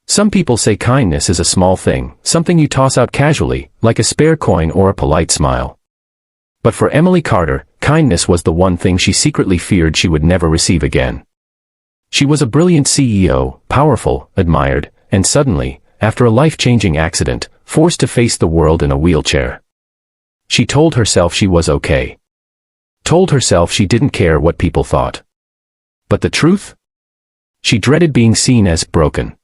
Some people say kindness is a small thing, something you toss out casually, like a spare coin or a polite smile. But for Emily Carter, kindness was the one thing she secretly feared she would never receive again. She was a brilliant CEO, powerful, admired, and suddenly, after a life-changing accident, forced to face the world in a wheelchair. She told herself she was okay. Told herself she didn't care what people thought. But the truth? She dreaded being seen as broken.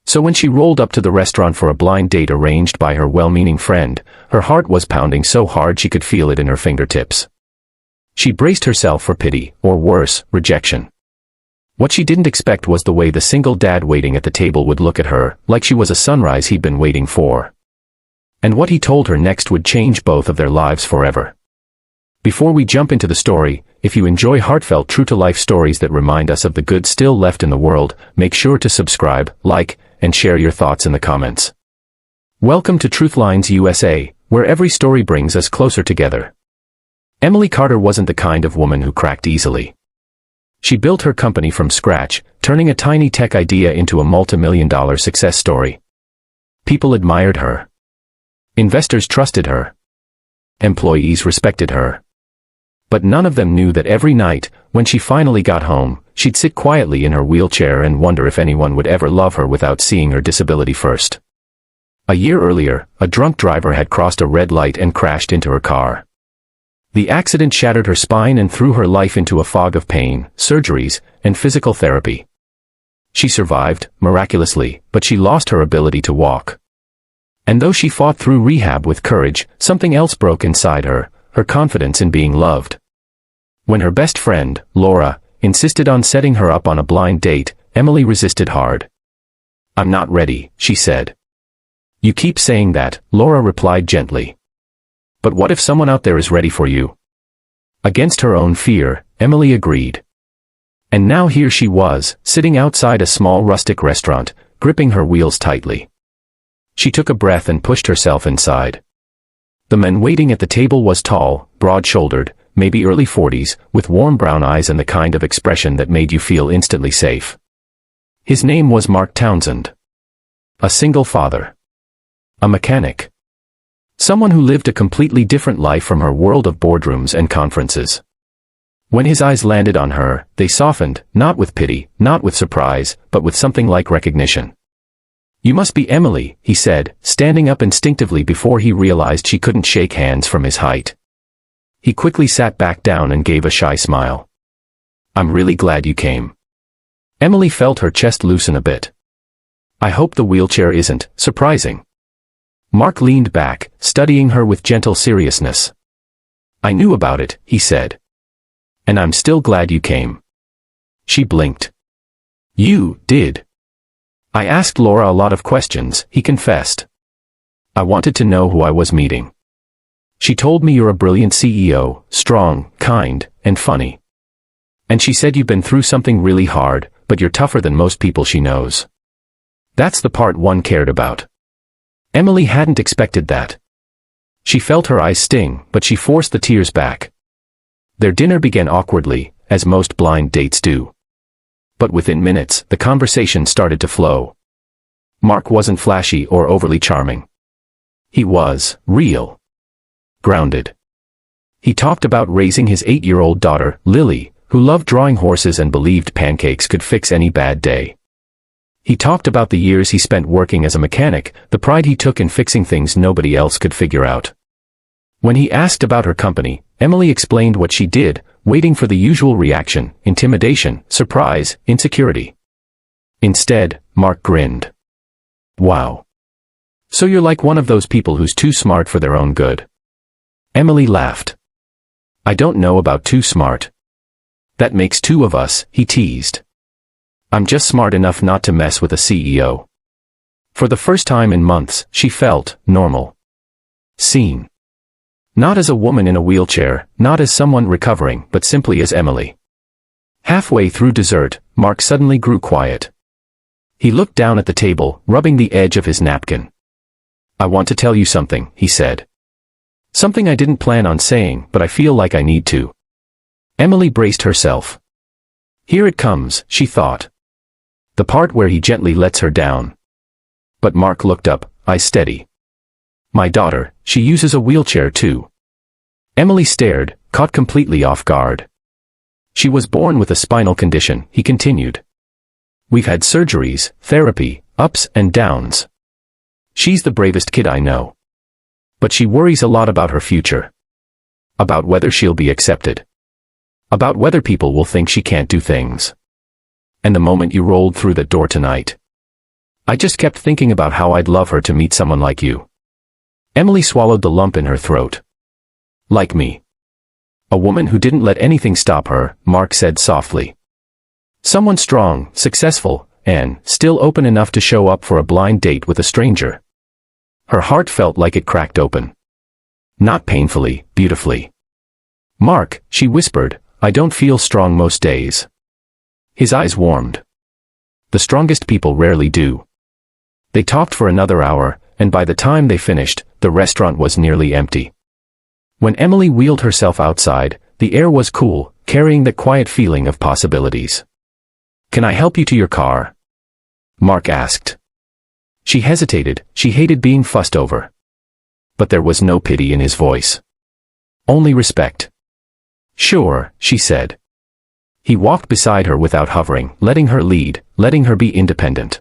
So when she rolled up to the restaurant for a blind date arranged by her well-meaning friend, her heart was pounding so hard she could feel it in her fingertips. She braced herself for pity, or worse, rejection. What she didn't expect was the way the single dad waiting at the table would look at her, like she was a sunrise he'd been waiting for. And what he told her next would change both of their lives forever. Before we jump into the story, if you enjoy heartfelt true-to-life stories that remind us of the good still left in the world, make sure to subscribe, like, and share your thoughts in the comments. Welcome to TruthLines USA, where every story brings us closer together. Emily Carter wasn't the kind of woman who cracked easily. She built her company from scratch, turning a tiny tech idea into a multi-million-dollar success story. People admired her. Investors trusted her. Employees respected her. But none of them knew that every night, when she finally got home, she'd sit quietly in her wheelchair and wonder if anyone would ever love her without seeing her disability first. A year earlier, a drunk driver had crossed a red light and crashed into her car. The accident shattered her spine and threw her life into a fog of pain, surgeries, and physical therapy. She survived, miraculously, but she lost her ability to walk. And though she fought through rehab with courage, something else broke inside her, her confidence in being loved. When her best friend, Laura, insisted on setting her up on a blind date, Emily resisted hard. "I'm not ready," she said. "You keep saying that," Laura replied gently. "But what if someone out there is ready for you?" Against her own fear, Emily agreed. And now here she was, sitting outside a small rustic restaurant, gripping her wheels tightly. She took a breath and pushed herself inside. The man waiting at the table was tall, broad-shouldered, maybe early 40s, with warm brown eyes and the kind of expression that made you feel instantly safe. His name was Mark Townsend. A single father. A mechanic. Someone who lived a completely different life from her world of boardrooms and conferences. When his eyes landed on her, they softened, not with pity, not with surprise, but with something like recognition. "You must be Emily," he said, standing up instinctively before he realized she couldn't shake hands from his height. He quickly sat back down and gave a shy smile. "I'm really glad you came." Emily felt her chest loosen a bit. "I hope the wheelchair isn't surprising." Mark leaned back, studying her with gentle seriousness. "I knew about it," he said. "And I'm still glad you came." She blinked. "You did?" "I asked Laura a lot of questions," he confessed. "I wanted to know who I was meeting. She told me you're a brilliant CEO, strong, kind, and funny. And she said you've been through something really hard, but you're tougher than most people she knows. That's the part one cared about." Emily hadn't expected that. She felt her eyes sting, but she forced the tears back. Their dinner began awkwardly, as most blind dates do. But within minutes, the conversation started to flow. Mark wasn't flashy or overly charming. He was real. Grounded. He talked about raising his 8-year-old daughter, Lily, who loved drawing horses and believed pancakes could fix any bad day. He talked about the years he spent working as a mechanic, the pride he took in fixing things nobody else could figure out. When he asked about her company, Emily explained what she did, waiting for the usual reaction: intimidation, surprise, insecurity. Instead, Mark grinned. "Wow. So you're like one of those people who's too smart for their own good." Emily laughed. "I don't know about too smart. That makes two of us," he teased. "I'm just smart enough not to mess with a CEO." For the first time in months, she felt normal. Seen. Not as a woman in a wheelchair, not as someone recovering, but simply as Emily. Halfway through dessert, Mark suddenly grew quiet. He looked down at the table, rubbing the edge of his napkin. "I want to tell you something," he said. "Something I didn't plan on saying, but I feel like I need to." Emily braced herself. Here it comes, she thought. The part where he gently lets her down. But Mark looked up, eyes steady. My daughter, she uses a wheelchair too. Emily stared, caught completely off guard. She was born with a spinal condition, he continued. We've had surgeries, therapy, ups and downs. She's the bravest kid I know. But she worries a lot about her future. About whether she'll be accepted. About whether people will think she can't do things. And the moment you rolled through that door tonight, I just kept thinking about how I'd love her to meet someone like you. Emily swallowed the lump in her throat. Like me. A woman who didn't let anything stop her, Mark said softly. Someone strong, successful, and still open enough to show up for a blind date with a stranger. Her heart felt like it cracked open. Not painfully, beautifully. Mark, she whispered, I don't feel strong most days. His eyes warmed. The strongest people rarely do. They talked for another hour, and by the time they finished, the restaurant was nearly empty. When Emily wheeled herself outside, the air was cool, carrying the quiet feeling of possibilities. Can I help you to your car? Mark asked. She hesitated, she hated being fussed over. But there was no pity in his voice. Only respect. Sure, she said. He walked beside her without hovering, letting her lead, letting her be independent.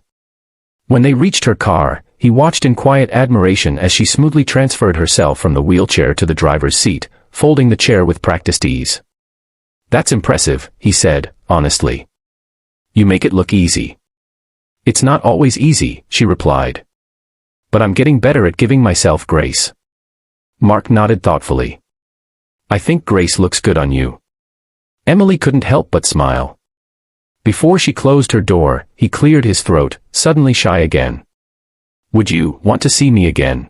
When they reached her car, he watched in quiet admiration as she smoothly transferred herself from the wheelchair to the driver's seat, folding the chair with practiced ease. That's impressive, he said, honestly. You make it look easy. It's not always easy, she replied. But I'm getting better at giving myself grace. Mark nodded thoughtfully. I think grace looks good on you. Emily couldn't help but smile. Before she closed her door, he cleared his throat, suddenly shy again. Would you want to see me again?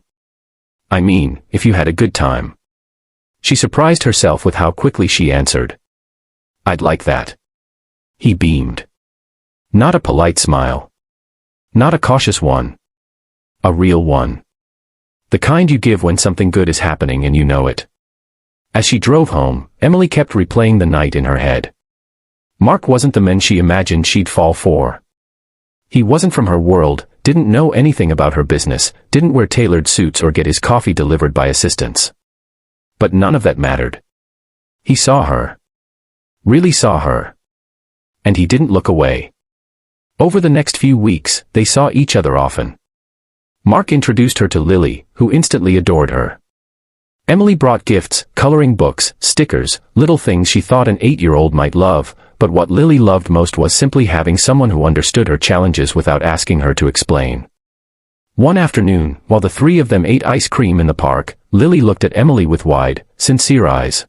I mean, if you had a good time. She surprised herself with how quickly she answered. I'd like that. He beamed. Not a polite smile. Not a cautious one. A real one. The kind you give when something good is happening and you know it. As she drove home, Emily kept replaying the night in her head. Mark wasn't the man she imagined she'd fall for. He wasn't from her world, didn't know anything about her business, didn't wear tailored suits or get his coffee delivered by assistants. But none of that mattered. He saw her. Really saw her. And he didn't look away. Over the next few weeks, they saw each other often. Mark introduced her to Lily, who instantly adored her. Emily brought gifts, coloring books, stickers, little things she thought an 8-year-old might love, but what Lily loved most was simply having someone who understood her challenges without asking her to explain. One afternoon, while the three of them ate ice cream in the park, Lily looked at Emily with wide, sincere eyes.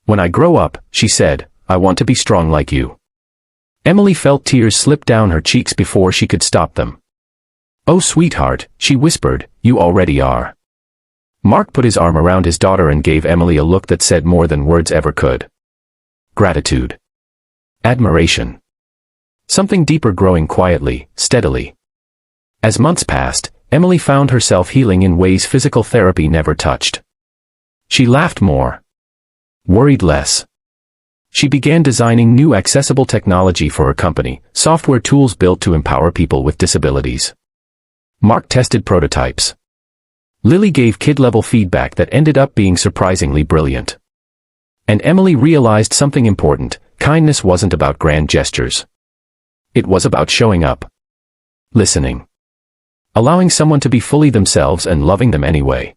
When I grow up, she said, I want to be strong like you. Emily felt tears slip down her cheeks before she could stop them. Oh sweetheart, she whispered, you already are. Mark put his arm around his daughter and gave Emily a look that said more than words ever could. Gratitude. Admiration. Something deeper growing quietly, steadily. As months passed, Emily found herself healing in ways physical therapy never touched. She laughed more. Worried less. She began designing new accessible technology for her company, software tools built to empower people with disabilities. Mark tested prototypes. Lily gave kid-level feedback that ended up being surprisingly brilliant. And Emily realized something important: kindness wasn't about grand gestures. It was about showing up. Listening. Allowing someone to be fully themselves and loving them anyway.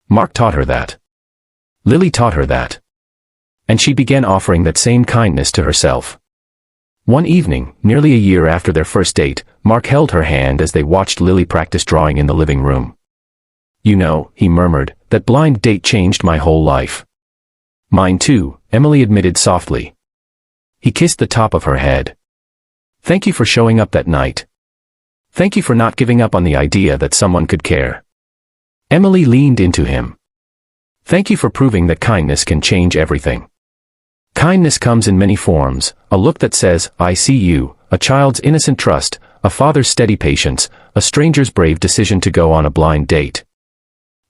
Mark taught her that. Lily taught her that. And she began offering that same kindness to herself. One evening, nearly a year after their first date, Mark held her hand as they watched Lily practice drawing in the living room. You know, he murmured, that blind date changed my whole life. Mine too, Emily admitted softly. He kissed the top of her head. Thank you for showing up that night. Thank you for not giving up on the idea that someone could care. Emily leaned into him. Thank you for proving that kindness can change everything. Kindness comes in many forms: a look that says, I see you, a child's innocent trust, a father's steady patience, a stranger's brave decision to go on a blind date.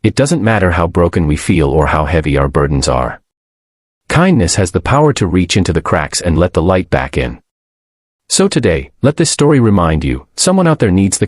It doesn't matter how broken we feel or how heavy our burdens are. Kindness has the power to reach into the cracks and let the light back in. So today, let this story remind you, someone out there needs the